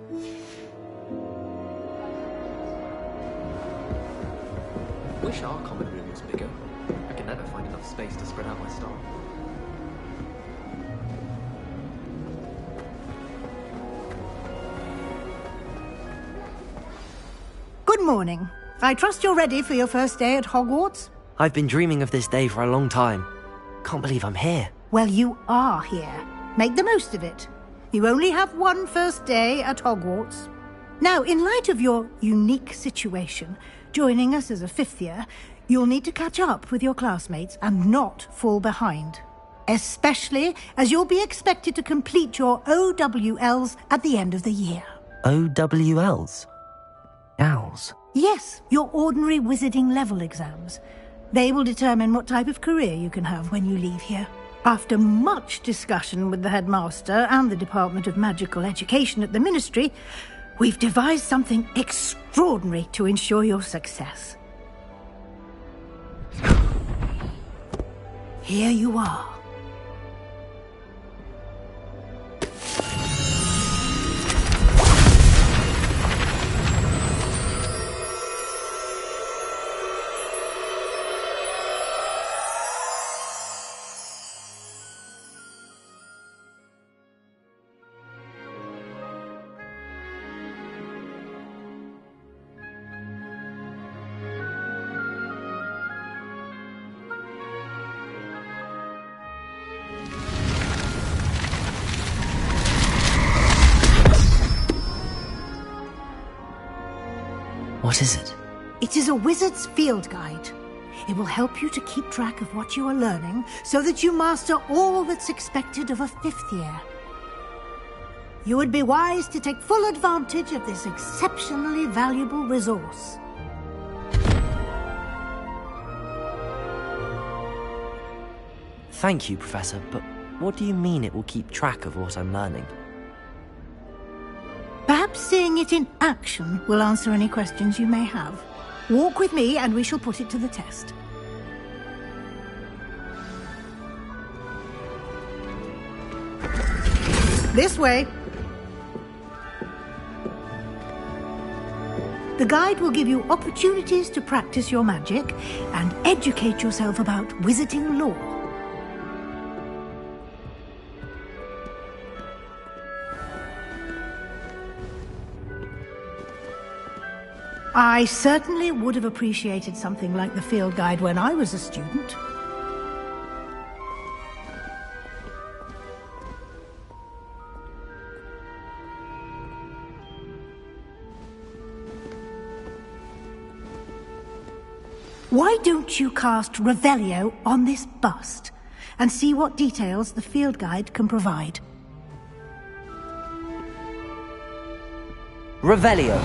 Wish our common room was bigger. I can never find enough space to spread out my stuff. Good morning. I trust you're ready for your first day at Hogwarts? I've been dreaming of this day for a long time. Can't believe I'm here. Well, you are here. Make the most of it. You only have one first day at Hogwarts. Now, in light of your unique situation, joining us as a fifth year, you'll need to catch up with your classmates and not fall behind. Especially as you'll be expected to complete your OWLs at the end of the year. OWLs? Owls? Yes, your ordinary wizarding level exams. They will determine what type of career you can have when you leave here. After much discussion with the headmaster and the Department of Magical Education at the Ministry, we've devised something extraordinary to ensure your success. Here you are. What is it? It is a wizard's field guide. It will help you to keep track of what you are learning so that you master all that's expected of a fifth year. You would be wise to take full advantage of this exceptionally valuable resource. Thank you, Professor, but what do you mean it will keep track of what I'm learning? Perhaps seeing it in action will answer any questions you may have. Walk with me and we shall put it to the test. This way. The guide will give you opportunities to practice your magic and educate yourself about wizarding lore. I certainly would have appreciated something like the field guide when I was a student. Why don't you cast Revelio on this bust and see what details the field guide can provide? Revelio.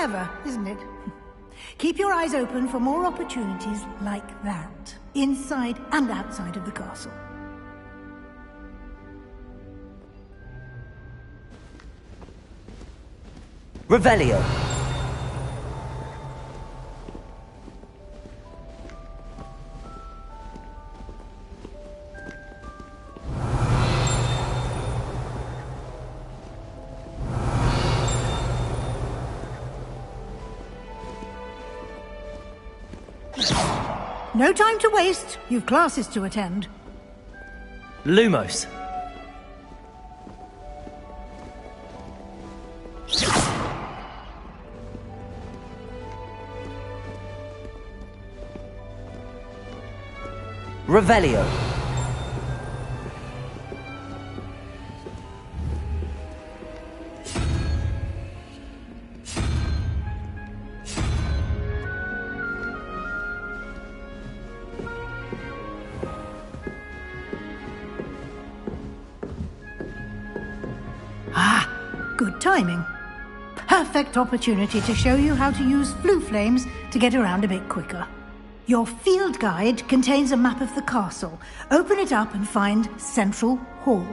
Clever, isn't it? Keep your eyes open for more opportunities like that, inside and outside of the castle. Revelio. No time to waste. You've classes to attend. Lumos. Revelio. Good timing. Perfect opportunity to show you how to use flue flames to get around a bit quicker. Your field guide contains a map of the castle. Open it up and find Central Hall.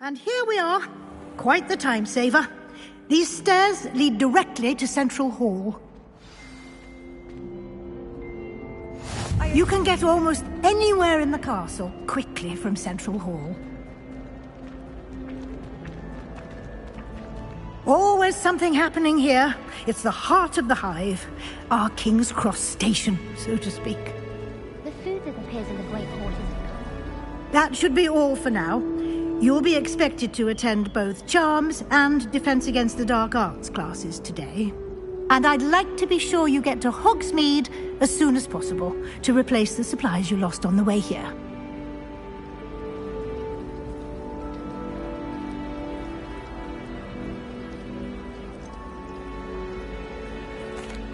And here we are. Quite the time saver. These stairs lead directly to Central Hall. You can get almost anywhere in the castle quickly from Central Hall. Always something happening here. It's the heart of the hive. Our King's Cross station, so to speak. The food that appears in the Great Hall is... That should be all for now. You'll be expected to attend both Charms and Defense Against the Dark Arts classes today. And I'd like to be sure you get to Hogsmeade as soon as possible to replace the supplies you lost on the way here.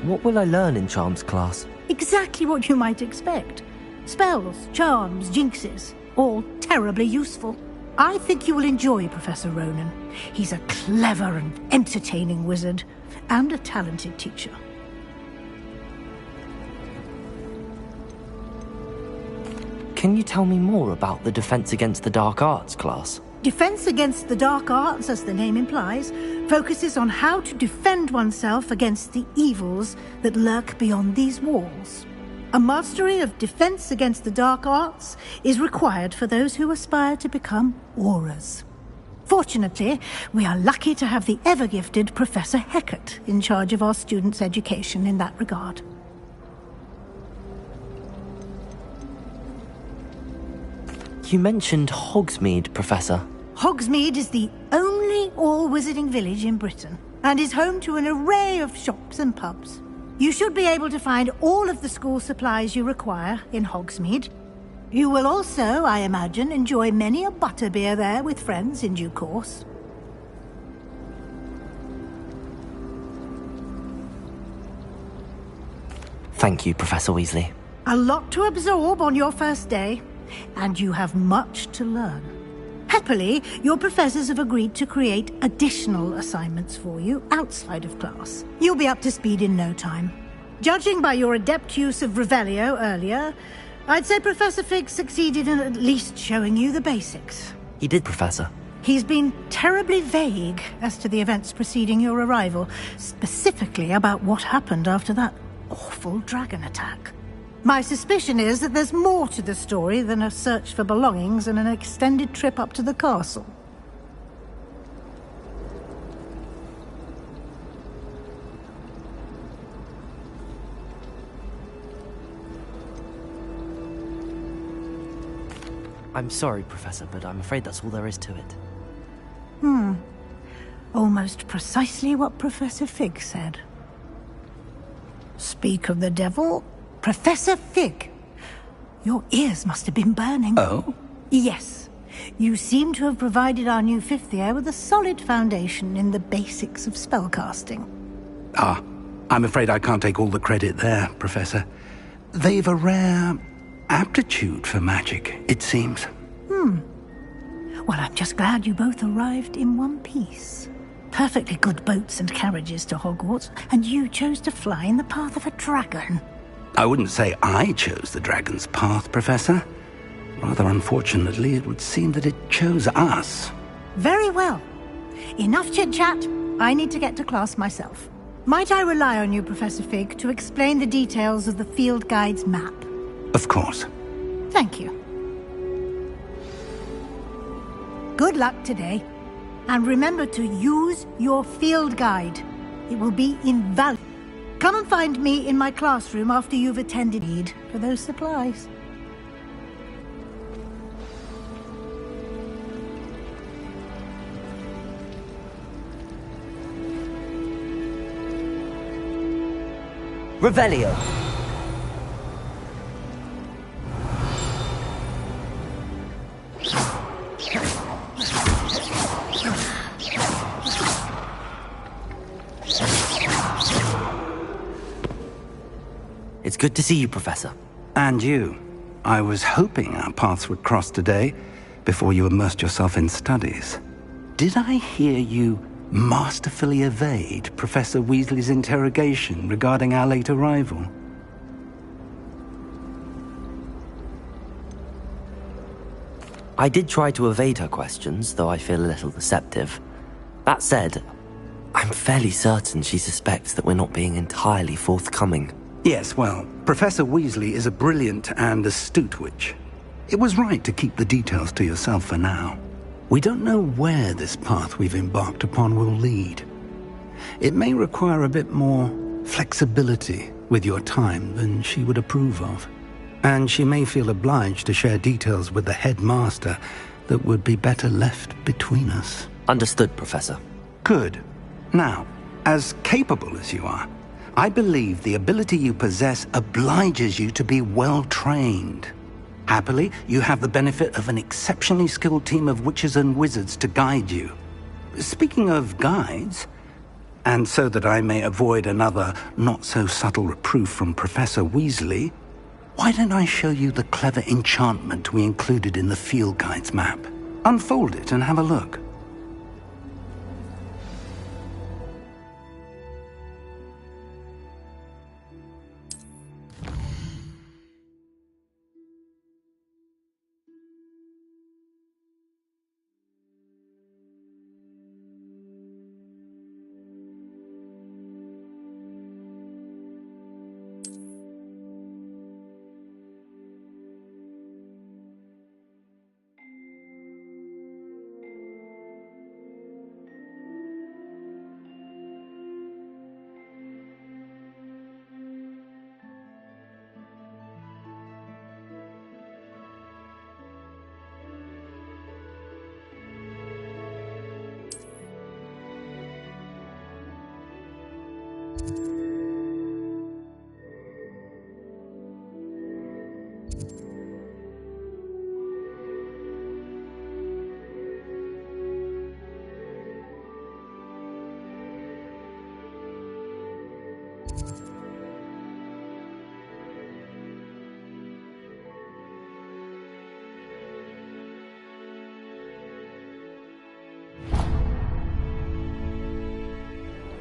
What will I learn in Charms class? Exactly what you might expect. Spells, charms, jinxes, all terribly useful. I think you will enjoy Professor Ronan. He's a clever and entertaining wizard, and a talented teacher. Can you tell me more about the Defense Against the Dark Arts class? Defense Against the Dark Arts, as the name implies, focuses on how to defend oneself against the evils that lurk beyond these walls. A mastery of Defense Against the Dark Arts is required for those who aspire to become Aurors. Fortunately, we are lucky to have the ever-gifted Professor Hecat in charge of our students' education in that regard. You mentioned Hogsmeade, Professor. Hogsmeade is the only all-wizarding village in Britain and is home to an array of shops and pubs. You should be able to find all of the school supplies you require in Hogsmeade. You will also, I imagine, enjoy many a butterbeer there with friends in due course. Thank you, Professor Weasley. A lot to absorb on your first day, and you have much to learn. Happily, your professors have agreed to create additional assignments for you outside of class. You'll be up to speed in no time. Judging by your adept use of Revelio earlier, I'd say Professor Fig succeeded in at least showing you the basics. He did, Professor. He's been terribly vague as to the events preceding your arrival, specifically about what happened after that awful dragon attack. My suspicion is that there's more to the story than a search for belongings and an extended trip up to the castle. I'm sorry, Professor, but I'm afraid that's all there is to it. Almost precisely what Professor Fig said. Speak of the devil, Professor Fig. Your ears must have been burning. Oh? Yes. You seem to have provided our new fifth year with a solid foundation in the basics of spellcasting. Ah, I'm afraid I can't take all the credit there, Professor. They've a rare aptitude for magic, it seems. Well, I'm just glad you both arrived in one piece. Perfectly good boats and carriages to Hogwarts, and you chose to fly in the path of a dragon. I wouldn't say I chose the dragon's path, Professor. Rather unfortunately, it would seem that it chose us. Very well. Enough chit-chat. I need to get to class myself. Might I rely on you, Professor Fig, to explain the details of the field guide's map? Of course. Thank you. Good luck today. And remember to use your field guide. It will be invaluable. Come and find me in my classroom after you've attended need for those supplies. Revelio! It's good to see you, Professor. And you. I was hoping our paths would cross today, before you immersed yourself in studies. Did I hear you masterfully evade Professor Weasley's interrogation regarding our late arrival? I did try to evade her questions, though I feel a little deceptive. That said, I'm fairly certain she suspects that we're not being entirely forthcoming. Yes, well, Professor Weasley is a brilliant and astute witch. It was right to keep the details to yourself for now. We don't know where this path we've embarked upon will lead. It may require a bit more flexibility with your time than she would approve of. And she may feel obliged to share details with the headmaster that would be better left between us. Understood, Professor. Good. Now, as capable as you are, I believe the ability you possess obliges you to be well-trained. Happily, you have the benefit of an exceptionally skilled team of witches and wizards to guide you. Speaking of guides, and so that I may avoid another not-so-subtle reproof from Professor Weasley, why don't I show you the clever enchantment we included in the field guide's map? Unfold it and have a look.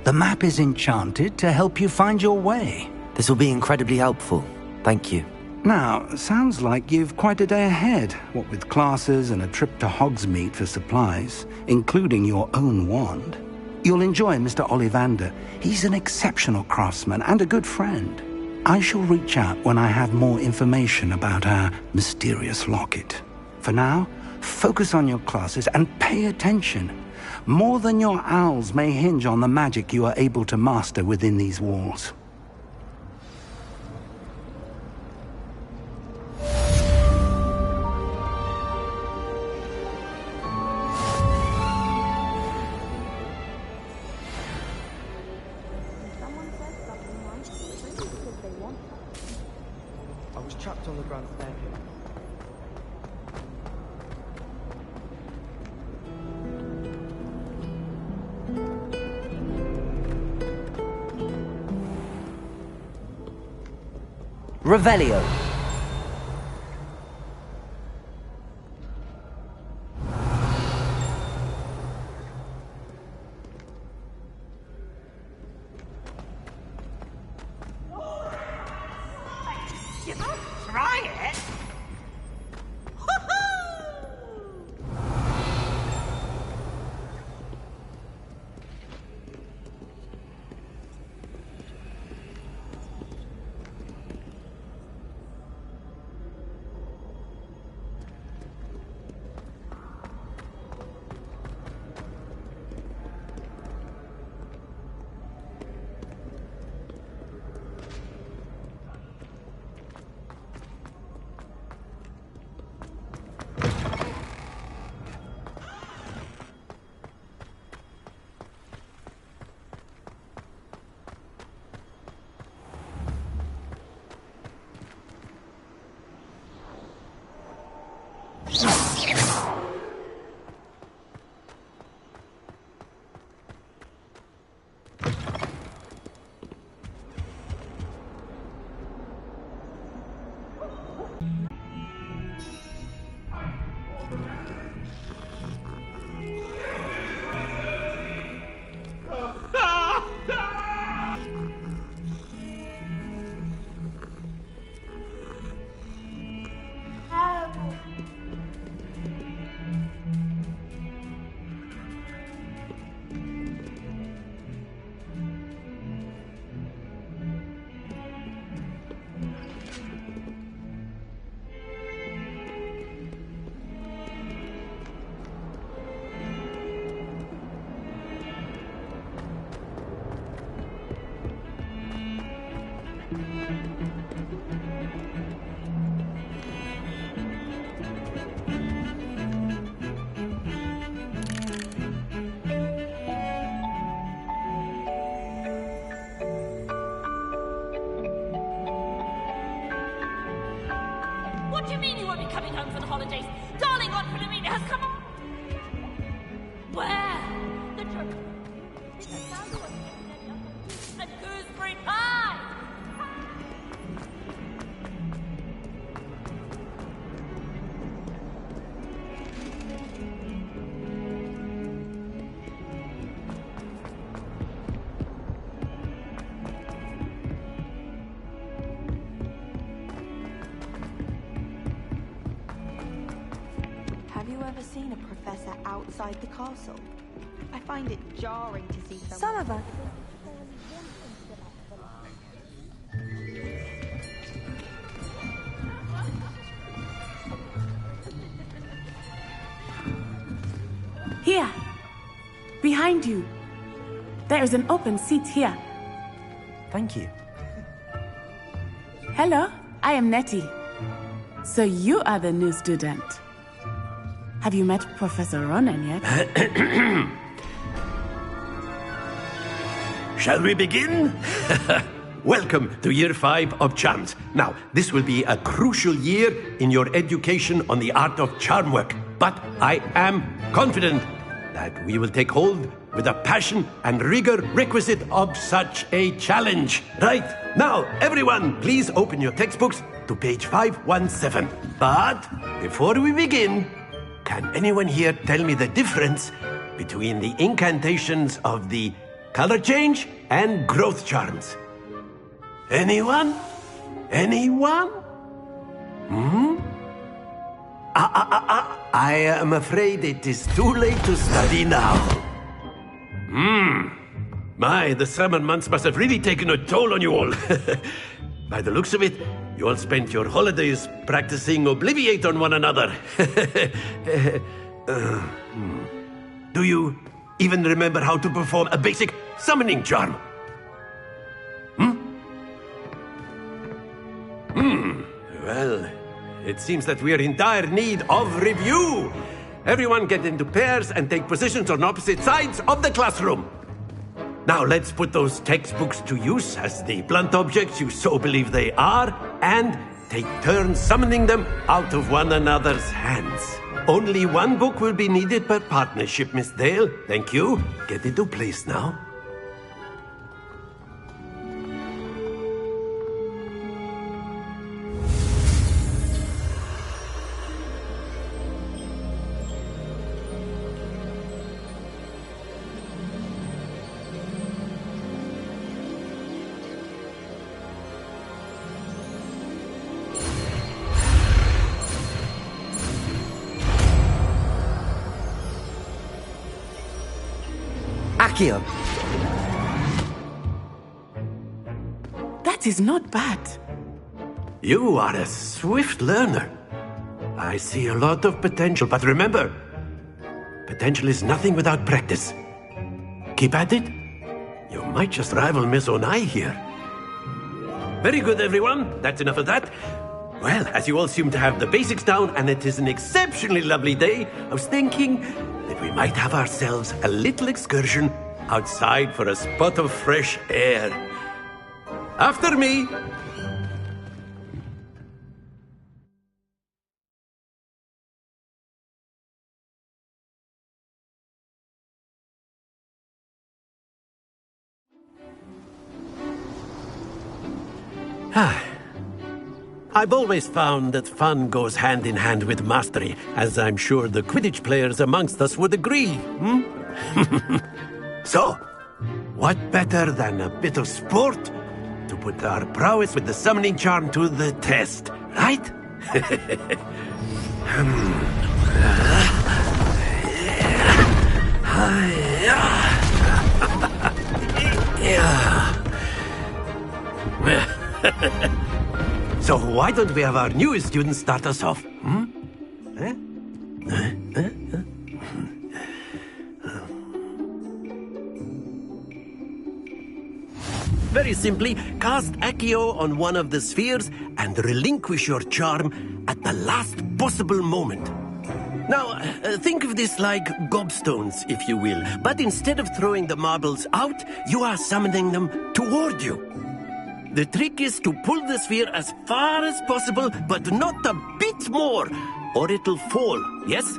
The map is enchanted to help you find your way. This will be incredibly helpful. Thank you. Now, sounds like you've quite a day ahead, what with classes and a trip to Hogsmeade for supplies, including your own wand. You'll enjoy Mr. Ollivander. He's an exceptional craftsman and a good friend. I shall reach out when I have more information about our mysterious locket. For now, focus on your classes and pay attention. More than your owls may hinge on the magic you are able to master within these walls. I was trapped on the grand staircase. Revelio. You don't try it. What do you mean you won't be coming home for the holidays? Darling Aunt Philomena has come on. Where? The church. It's a sound of and gooseberry pie! Have you ever seen a professor outside the castle? I find it jarring to see someone... Some of us. Here! Behind you! There is an open seat here. Thank you. Hello, I am Nettie. So you are the new student. Have you met Professor Ronan yet? shall we begin? Welcome to Year 5 of Charms. Now, this will be a crucial year in your education on the art of charm work. But I am confident that we will take hold with the passion and rigor requisite of such a challenge. Right, now, everyone, please open your textbooks to page 517. But before we begin, can anyone here tell me the difference between the incantations of the color change and growth charms? Anyone? Anyone? I am afraid it is too late to study now. My, the summer months must have really taken a toll on you all. By the looks of it, you all spent your holidays practicing Obliviate on one another. Do you even remember how to perform a basic summoning charm? Well, it seems that we are in dire need of review. Everyone get into pairs and take positions on opposite sides of the classroom. Now let's put those textbooks to use as the blunt objects you so believe they are, and take turns summoning them out of one another's hands. Only one book will be needed per partnership, Miss Dale. Thank you. Get into place now. Accio! That is not bad. You are a swift learner. I see a lot of potential, but remember, potential is nothing without practice. Keep at it. You might just rival Miss Onai here. Very good, everyone. That's enough of that. Well, as you all seem to have the basics down, and it is an exceptionally lovely day, I was thinking that we might have ourselves a little excursion outside for a spot of fresh air. After me! I've always found that fun goes hand in hand with mastery, as I'm sure the Quidditch players amongst us would agree. So, what better than a bit of sport to put our prowess with the summoning charm to the test, right? So why don't we have our newest student start us off? Very simply, cast Accio on one of the spheres and relinquish your charm at the last possible moment. Now, think of this like gobstones, if you will, but instead of throwing the marbles out, you are summoning them toward you. The trick is to pull the sphere as far as possible, but not a bit more, or it'll fall, yes?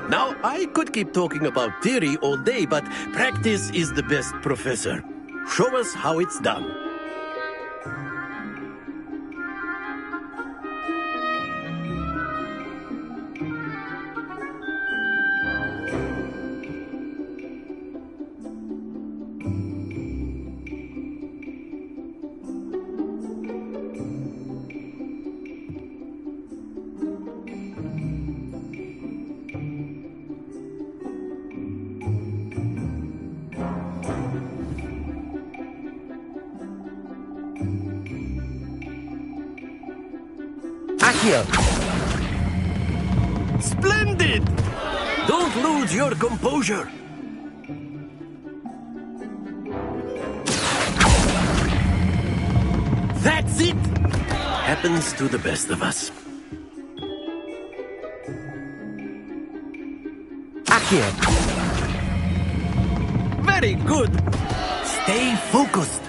Now, I could keep talking about theory all day, but practice is the best professor. Show us how it's done. Accio! Splendid! Don't lose your composure. That's it! Happens to the best of us. Accio! Very good! Stay focused.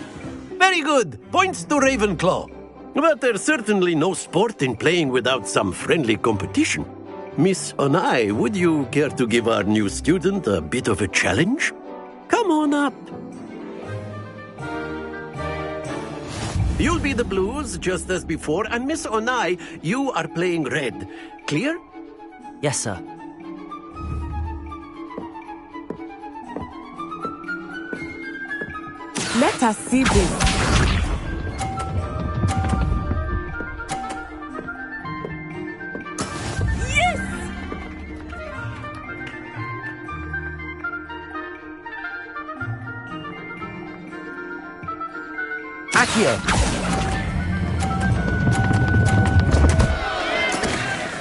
Very good. Points to Ravenclaw. But there's certainly no sport in playing without some friendly competition. Miss Onai, would you care to give our new student a bit of a challenge? Come on up. You'll be the blues, just as before, and Miss Onai, you are playing red. Clear? Yes, sir. Let us see this. Yes! Accio!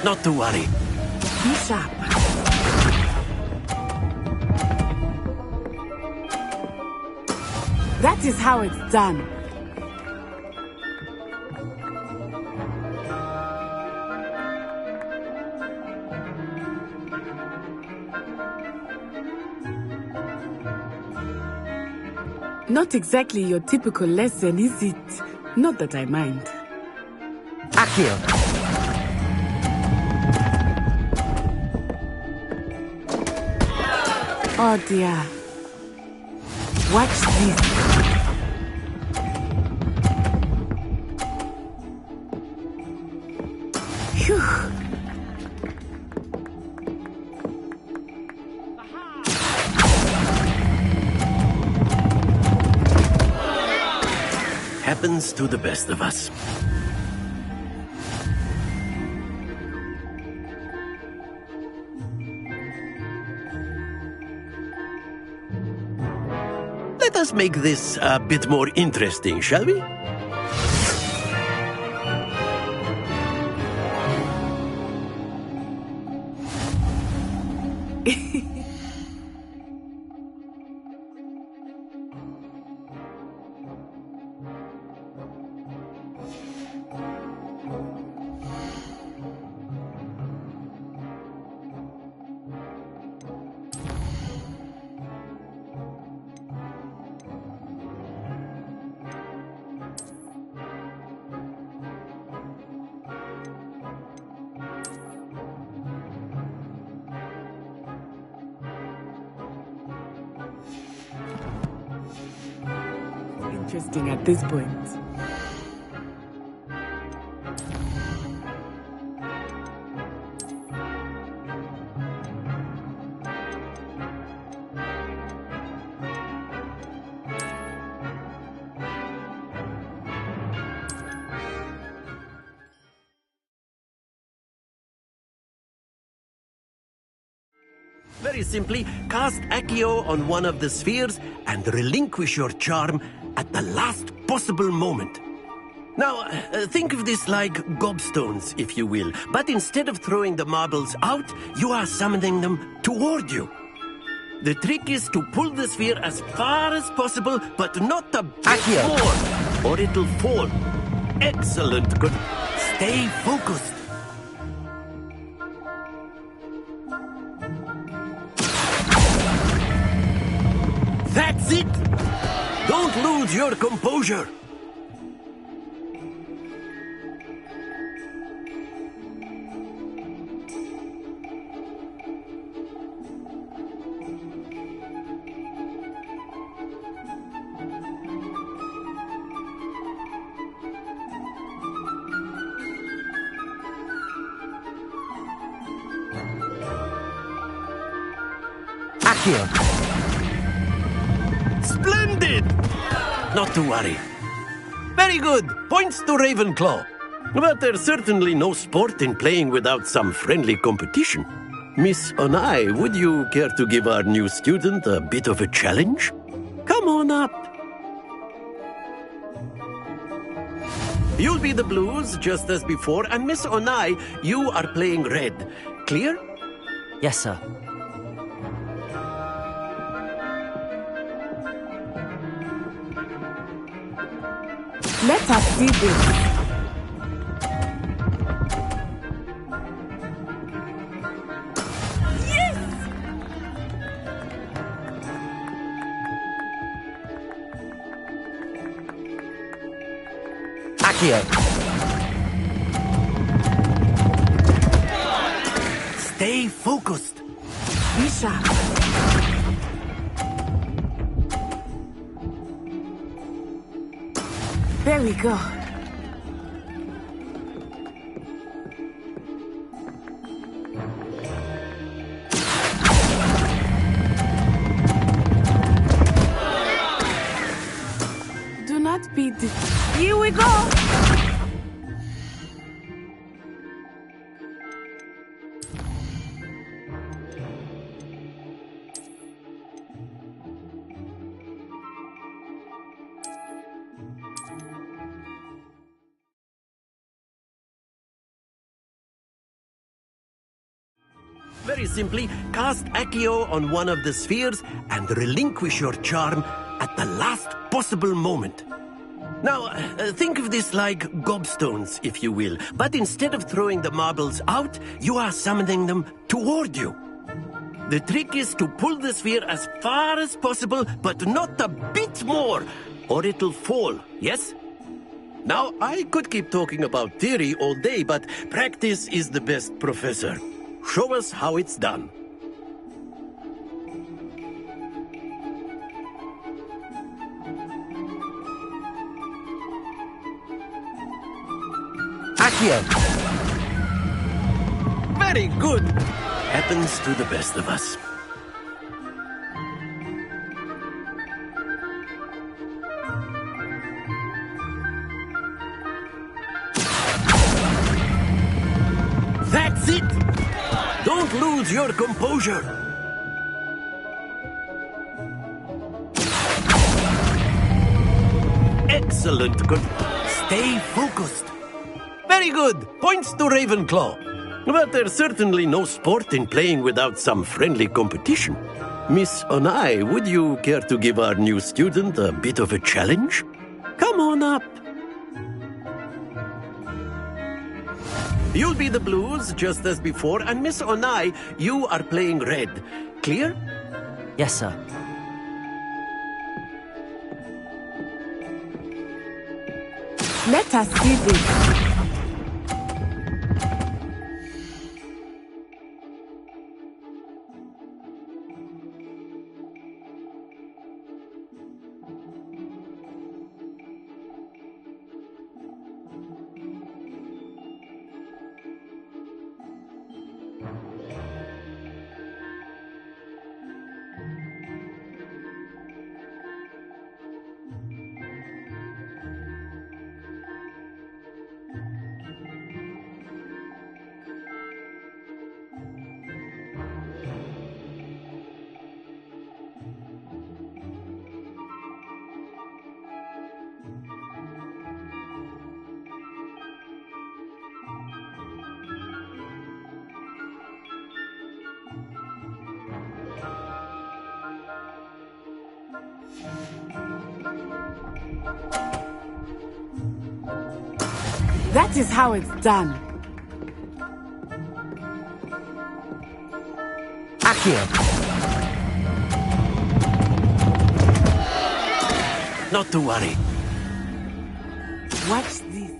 Not to worry. Be sharp. That is how it's done. Not exactly your typical lesson, is it? Not that I mind. Accio! Oh dear. Watch this. Phew. Happens to the best of us. Let us make this a bit more interesting, shall we? Interesting at this point. Very simply, cast Accio on one of the spheres and relinquish your charm at the last possible moment. Now, think of this like gobstones, if you will, but instead of throwing the marbles out, you are summoning them toward you. The trick is to pull the sphere as far as possible, but not a bit more, or it'll fall. Excellent, good. Stay focused. That's it! Don't lose your composure! Accio! Splendid! Not to worry. Very good. Points to Ravenclaw. But there's certainly no sport in playing without some friendly competition. Miss Onai, would you care to give our new student a bit of a challenge? Come on up. You'll be the blues, just as before, and Miss Onai, you are playing red. Clear? Yes, sir. Let us see this. Accio. Stay focused. Be sharp. There we go. Do not be Here we go! Very simply, cast Accio on one of the spheres and relinquish your charm at the last possible moment. Now, think of this like gobstones, if you will, but instead of throwing the marbles out, you are summoning them toward you. The trick is to pull the sphere as far as possible, but not a bit more, or it'll fall, yes? Now, I could keep talking about theory all day, but practice is the best professor. Show us how it's done. Accio. Very good. Happens to the best of us. That's it! Don't lose your composure. Excellent. Stay focused. Very good. Points to Ravenclaw. But there's certainly no sport in playing without some friendly competition. Miss Onai, would you care to give our new student a bit of a challenge? Come on up. You'll be the blues, just as before, and Miss Onai, you are playing red. Clear? Yes, sir. Let us see this. That is how it's done. Accio. Not to worry. Watch this.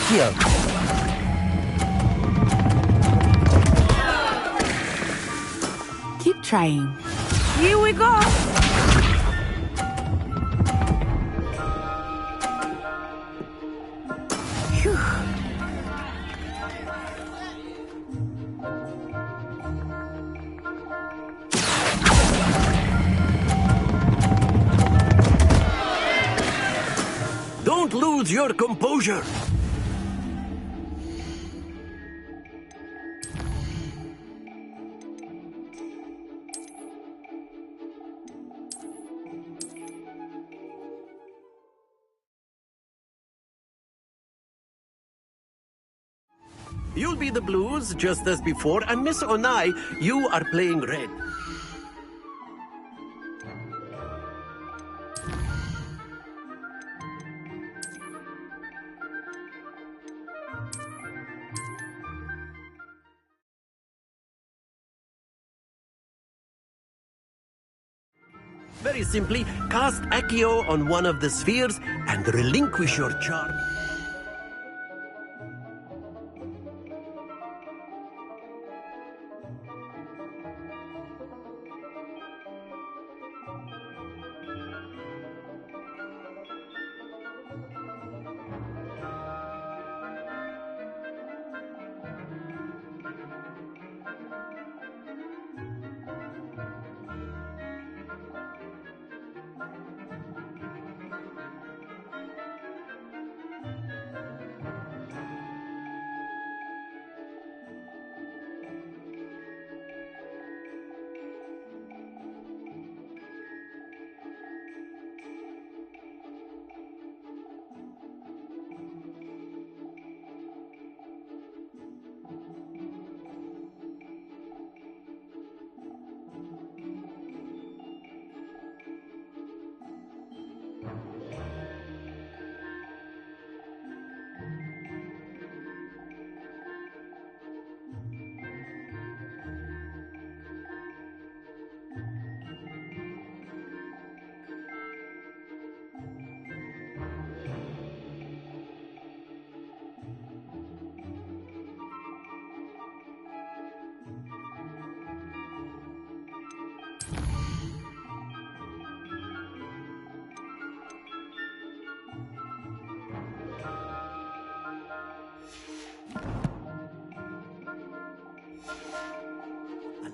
Accio! Keep trying. Here we go! Phew. Don't lose your composure. You'll be the blues, just as before, and Miss Onai, you are playing red. Very simply, cast Accio on one of the spheres and relinquish your charm.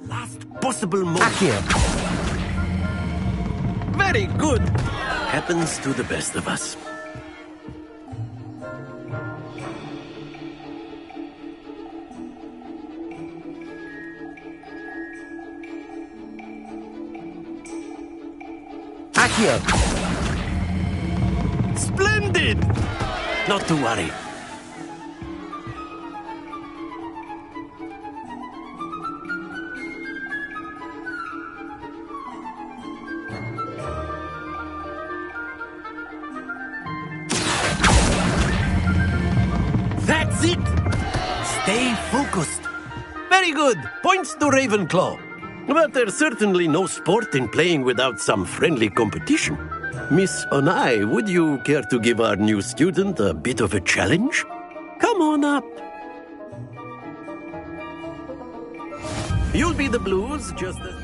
Last possible moment. Accio! Very good. Happens to the best of us. Accio! Splendid! Not to worry. That's it! Stay focused. Very good. Points to Ravenclaw. But there's certainly no sport in playing without some friendly competition. Miss Onai, would you care to give our new student a bit of a challenge? Come on up. You'll be the blues, just as...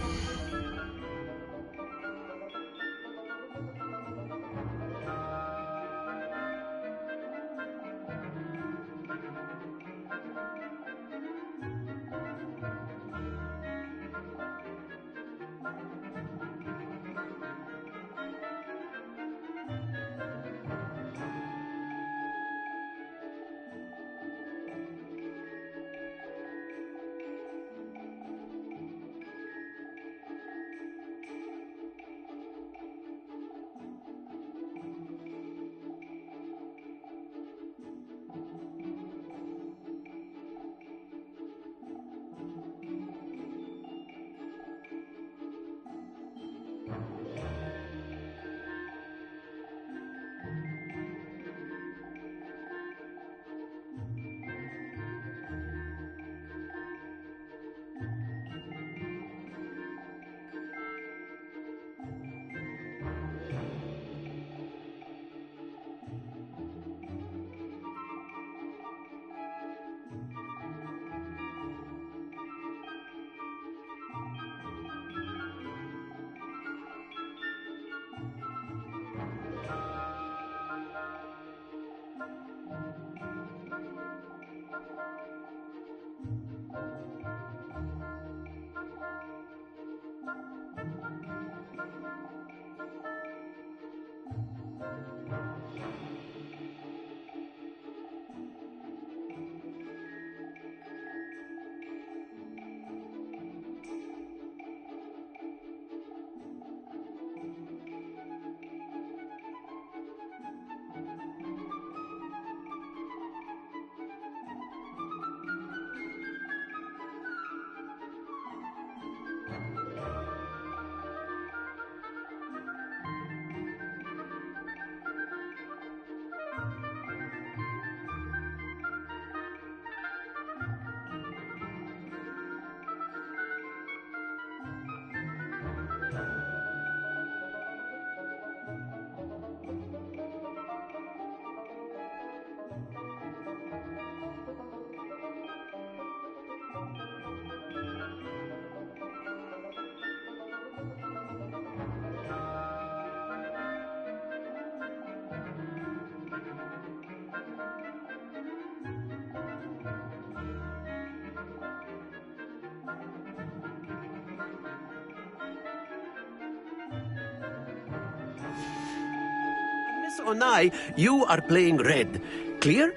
Onai, you are playing red. Clear?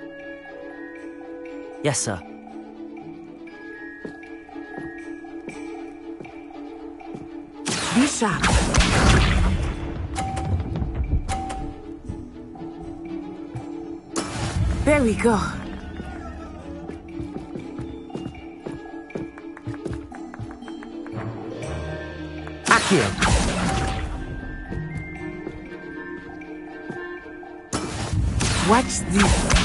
Yes, sir. Be sharp. There we go. Accio. Watch this.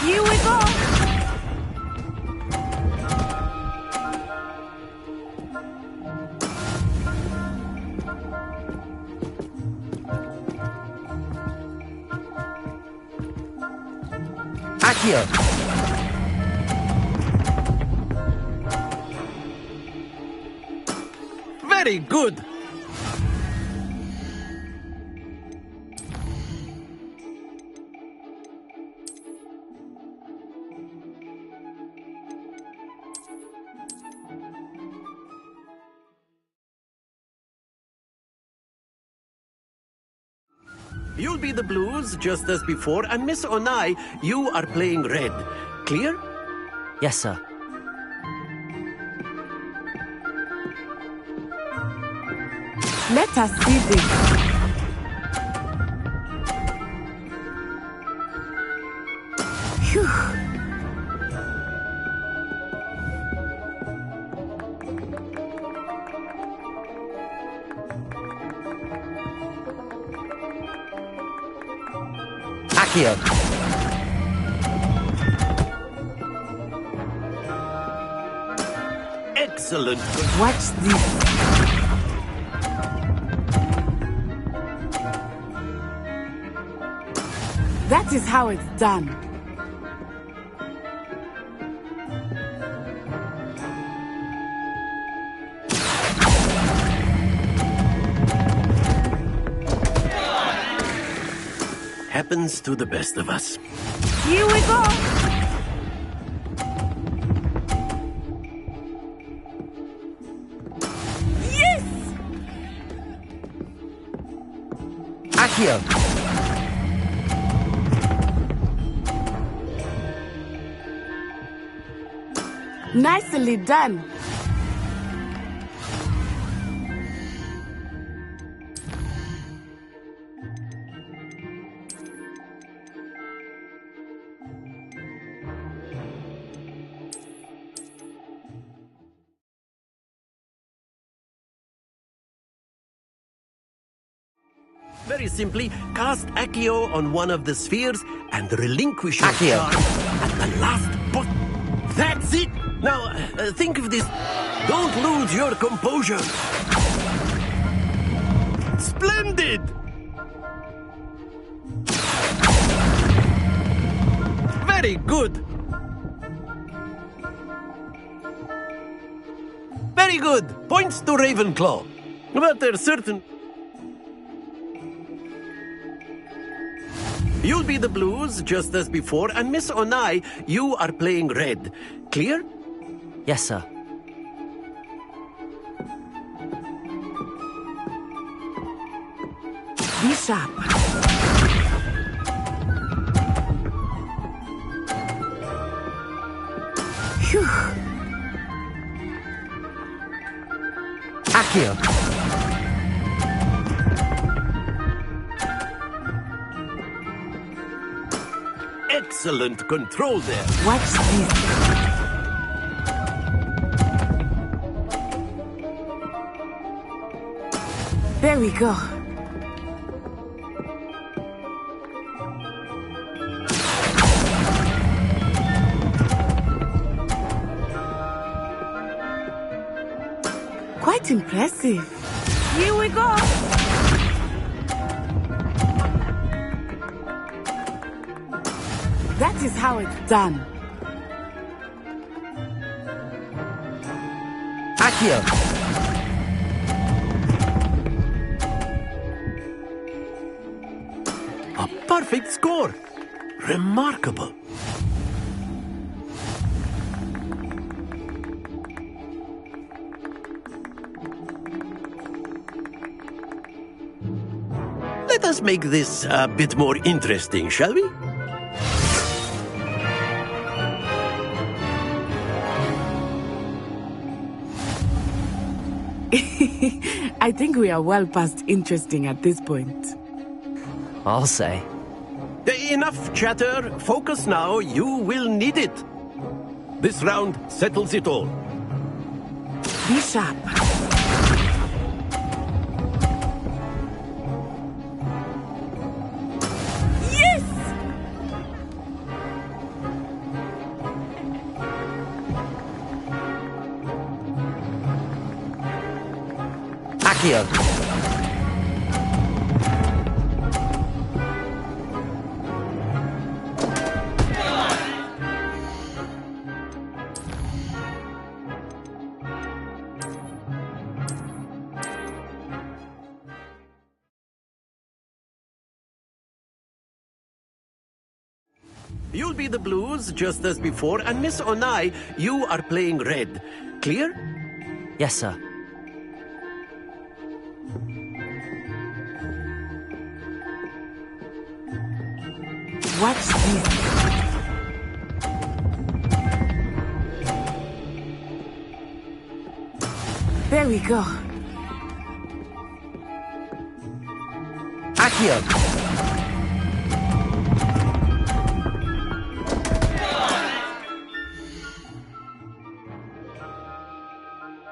Here we go! Accio. Very good. You'll be the blues, just as before, and Miss Onai, you are playing red. Clear? Yes, sir. Let us see this. Phew. Accio. Excellent. Watch this. That is how it's done. Happens to the best of us. Here we go! Yes! Accio. Nicely done. Very simply, cast Accio on one of the spheres and relinquish your Accio. charm at the last button. That's it! Now, think of this. Don't lose your composure. Splendid! Very good. Very good. Points to Ravenclaw. But there's certain... You'll be the blues, just as before, and Miss Onai, you are playing red. Clear? Yes, sir. Be sharp. Phew. Accio. Excellent control there. Watch this. There we go. Quite impressive. Here we go! That is how it's done. Accio. perfect score. Remarkable. Let us make this a bit more interesting, shall we? I think we are well past interesting at this point. I'll say. Enough chatter. Focus now. You will need it. This round settles it all. Be sharp. Yes! Accio. You'll be the blues, just as before, and Miss Onai, you are playing red. Clear? Yes, sir. Watch this. There we go. Accio.